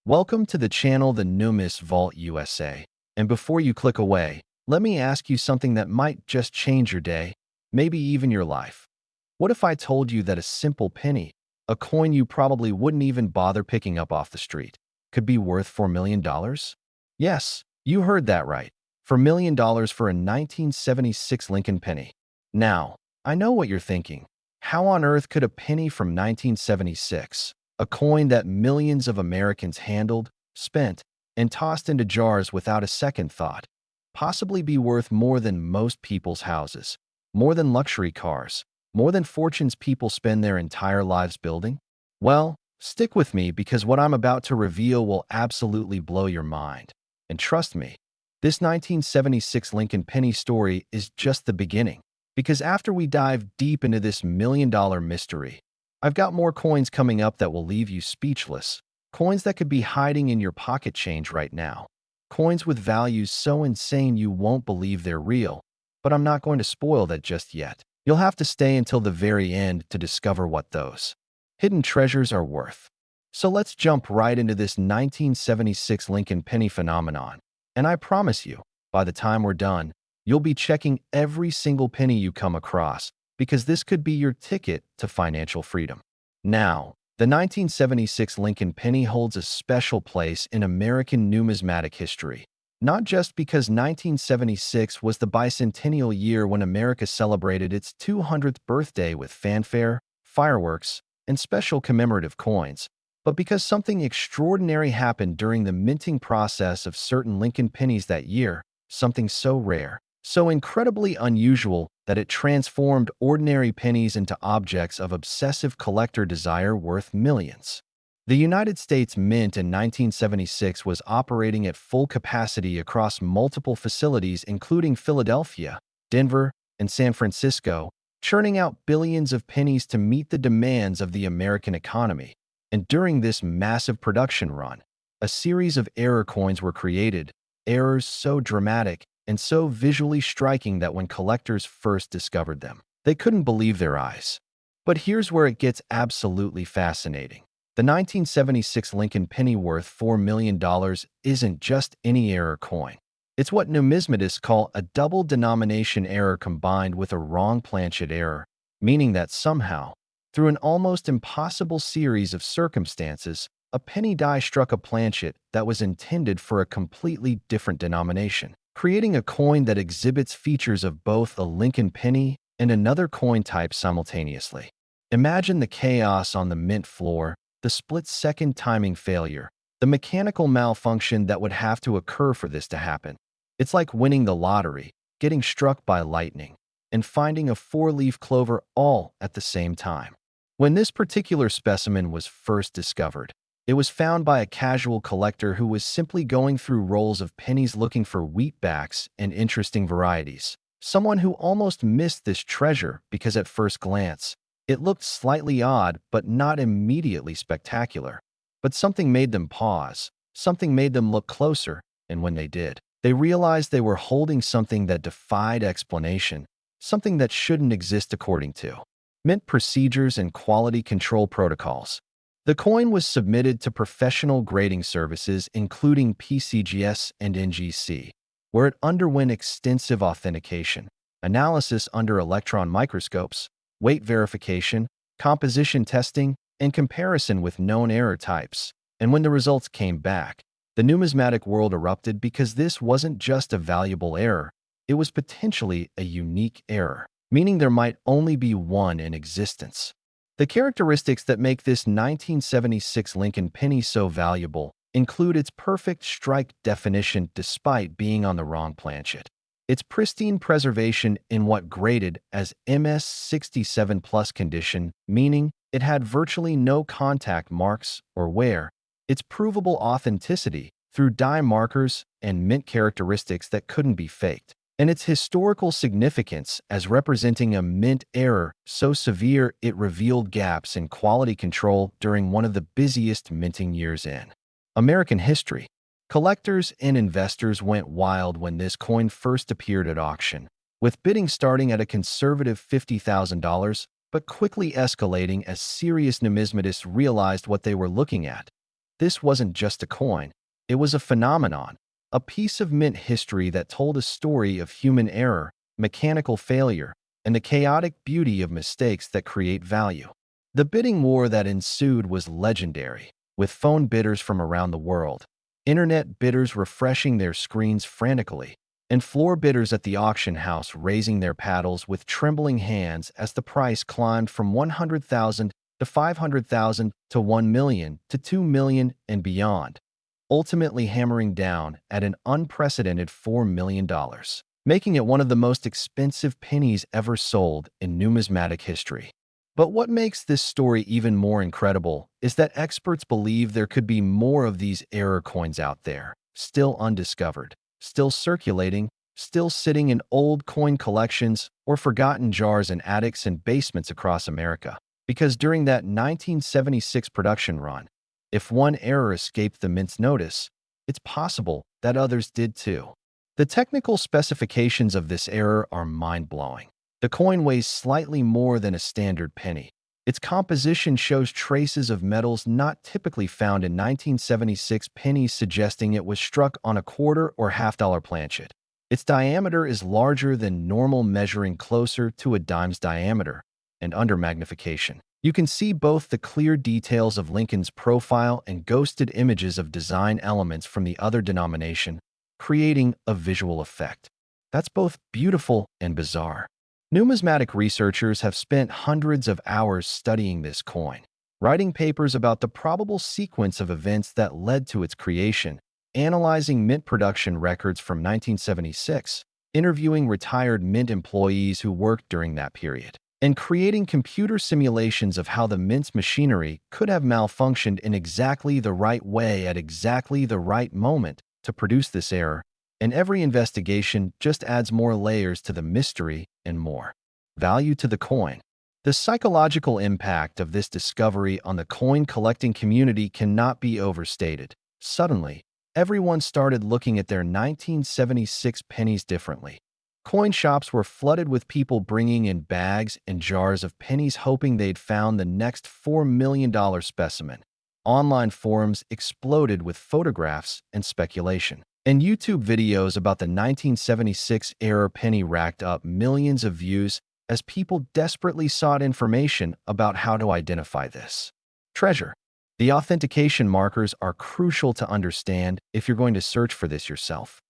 Welcome to the channel The Numis Vault USA. And before you click away, let me ask you something that might just change your day, maybe even your life. What if I told you that a simple penny, a coin you probably wouldn't even bother picking up off the street, could be worth $4 million? Yes, you heard that right. $4 million for a 1976 Lincoln penny. Now, I know what you're thinking. How on earth could a penny from 1976, a coin that millions of Americans handled, spent, and tossed into jars without a second thought, possibly be worth more than most people's houses, more than luxury cars, more than fortunes people spend their entire lives building? Well, stick with me because what I'm about to reveal will absolutely blow your mind. And trust me, this 1976 Lincoln penny story is just the beginning. Because after we dive deep into this million-dollar mystery, I've got more coins coming up that will leave you speechless. Coins that could be hiding in your pocket change right now. Coins with values so insane you won't believe they're real. But I'm not going to spoil that just yet. You'll have to stay until the very end to discover what those hidden treasures are worth. So let's jump right into this 1976 Lincoln penny phenomenon. And I promise you, by the time we're done, you'll be checking every single penny you come across, because this could be your ticket to financial freedom. Now, the 1976 Lincoln penny holds a special place in American numismatic history, not just because 1976 was the bicentennial year when America celebrated its 200th birthday with fanfare, fireworks, and special commemorative coins, but because something extraordinary happened during the minting process of certain Lincoln pennies that year, something so rare, so incredibly unusual that it transformed ordinary pennies into objects of obsessive collector desire worth millions. The United States Mint in 1976 was operating at full capacity across multiple facilities including Philadelphia, Denver, and San Francisco, churning out billions of pennies to meet the demands of the American economy. And during this massive production run, a series of error coins were created, errors so dramatic and so visually striking that when collectors first discovered them, they couldn't believe their eyes. But here's where it gets absolutely fascinating. The 1976 Lincoln penny worth $4 million isn't just any error coin. It's what numismatists call a double denomination error combined with a wrong planchet error, meaning that somehow, through an almost impossible series of circumstances, a penny die struck a planchet that was intended for a completely different denomination, creating a coin that exhibits features of both a Lincoln penny and another coin type simultaneously. Imagine the chaos on the mint floor, the split-second timing failure, the mechanical malfunction that would have to occur for this to happen. It's like winning the lottery, getting struck by lightning, and finding a four-leaf clover all at the same time. When this particular specimen was first discovered, it was found by a casual collector who was simply going through rolls of pennies looking for wheatbacks and interesting varieties. Someone who almost missed this treasure because at first glance, it looked slightly odd but not immediately spectacular. But something made them pause, something made them look closer, and when they did, they realized they were holding something that defied explanation, something that shouldn't exist according to mint procedures and quality control protocols. The coin was submitted to professional grading services including PCGS and NGC, where it underwent extensive authentication, analysis under electron microscopes, weight verification, composition testing, and comparison with known error types. And when the results came back, the numismatic world erupted because this wasn't just a valuable error, it was potentially a unique error, meaning there might only be one in existence. The characteristics that make this 1976 Lincoln penny so valuable include its perfect strike definition despite being on the wrong planchet, its pristine preservation in what graded as MS67 plus condition, meaning it had virtually no contact marks or wear, its provable authenticity through die markers and mint characteristics that couldn't be faked, and its historical significance as representing a mint error so severe it revealed gaps in quality control during one of the busiest minting years in American history. Collectors and investors went wild when this coin first appeared at auction, with bidding starting at a conservative $50,000, but quickly escalating as serious numismatists realized what they were looking at. This wasn't just a coin, it was a phenomenon, a piece of mint history that told a story of human error, mechanical failure, and the chaotic beauty of mistakes that create value. The bidding war that ensued was legendary, with phone bidders from around the world, internet bidders refreshing their screens frantically, and floor bidders at the auction house raising their paddles with trembling hands as the price climbed from 100,000 to 500,000 to 1 million to 2 million and beyond, ultimately hammering down at an unprecedented $4 million, making it one of the most expensive pennies ever sold in numismatic history. But what makes this story even more incredible is that experts believe there could be more of these error coins out there, still undiscovered, still circulating, still sitting in old coin collections or forgotten jars in attics and basements across America. Because during that 1976 production run, if one error escaped the mint's notice, it's possible that others did too. The technical specifications of this error are mind-blowing. The coin weighs slightly more than a standard penny. Its composition shows traces of metals not typically found in 1976 pennies, suggesting it was struck on a quarter or half-dollar planchet. Its diameter is larger than normal, measuring closer to a dime's diameter, and under magnification. You can see both the clear details of Lincoln's profile and ghosted images of design elements from the other denomination, creating a visual effect that's both beautiful and bizarre. Numismatic researchers have spent hundreds of hours studying this coin, writing papers about the probable sequence of events that led to its creation, analyzing mint production records from 1976, interviewing retired mint employees who worked during that period, and creating computer simulations of how the mint's machinery could have malfunctioned in exactly the right way at exactly the right moment to produce this error. And every investigation just adds more layers to the mystery and more value to the coin. The psychological impact of this discovery on the coin collecting community cannot be overstated. Suddenly, everyone started looking at their 1976 pennies differently. Coin shops were flooded with people bringing in bags and jars of pennies hoping they'd found the next $4 million specimen. Online forums exploded with photographs and speculation. And YouTube videos about the 1976 error penny racked up millions of views as people desperately sought information about how to identify this treasure. The authentication markers are crucial to understand if you're going to search for this yourself.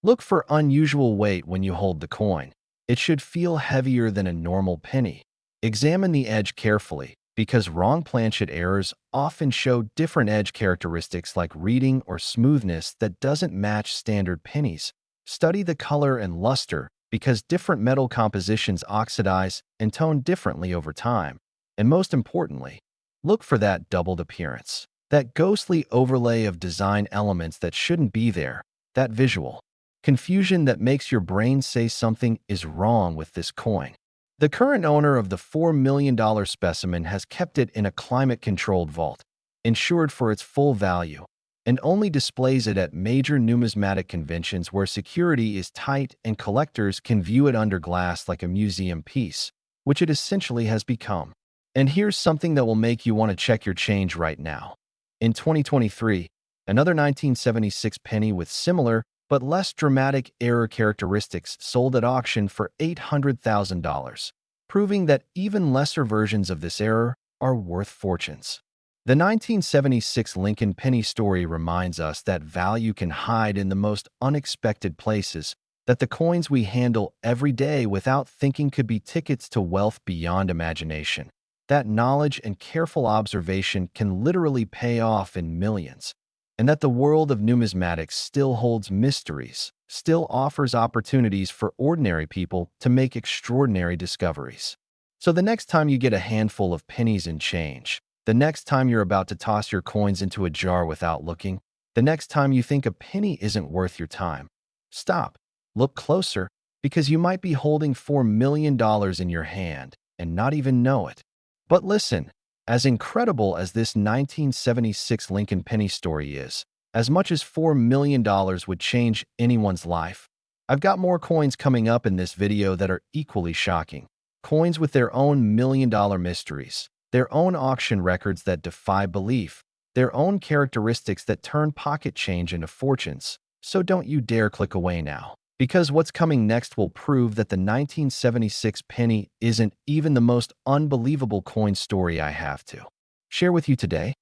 Look for unusual weight when you hold the coin. It should feel heavier than a normal penny. Examine the edge carefully, because wrong planchet errors often show different edge characteristics like reading or smoothness that doesn't match standard pennies. Study the color and luster, because different metal compositions oxidize and tone differently over time. And most importantly, look for that doubled appearance, that ghostly overlay of design elements that shouldn't be there, that visual confusion that makes your brain say something is wrong with this coin. The current owner of the $4 million specimen has kept it in a climate-controlled vault, insured for its full value, and only displays it at major numismatic conventions where security is tight and collectors can view it under glass like a museum piece, which it essentially has become. And here's something that will make you want to check your change right now. In 2023, another 1976 penny with similar but less dramatic error characteristics sold at auction for $800,000, proving that even lesser versions of this error are worth fortunes. The 1976 Lincoln penny story reminds us that value can hide in the most unexpected places, that the coins we handle every day without thinking could be tickets to wealth beyond imagination, that knowledge and careful observation can literally pay off in millions, and that the world of numismatics still holds mysteries, still offers opportunities for ordinary people to make extraordinary discoveries. So the next time you get a handful of pennies and change, the next time you're about to toss your coins into a jar without looking, the next time you think a penny isn't worth your time, stop, look closer, because you might be holding $4 million in your hand and not even know it. But listen, as incredible as this 1976 Lincoln penny story is, as much as $4 million would change anyone's life, I've got more coins coming up in this video that are equally shocking. Coins with their own million-dollar mysteries, their own auction records that defy belief, their own characteristics that turn pocket change into fortunes. So don't you dare click away now. Because what's coming next will prove that the 1976 penny isn't even the most unbelievable coin story I have to share with you today.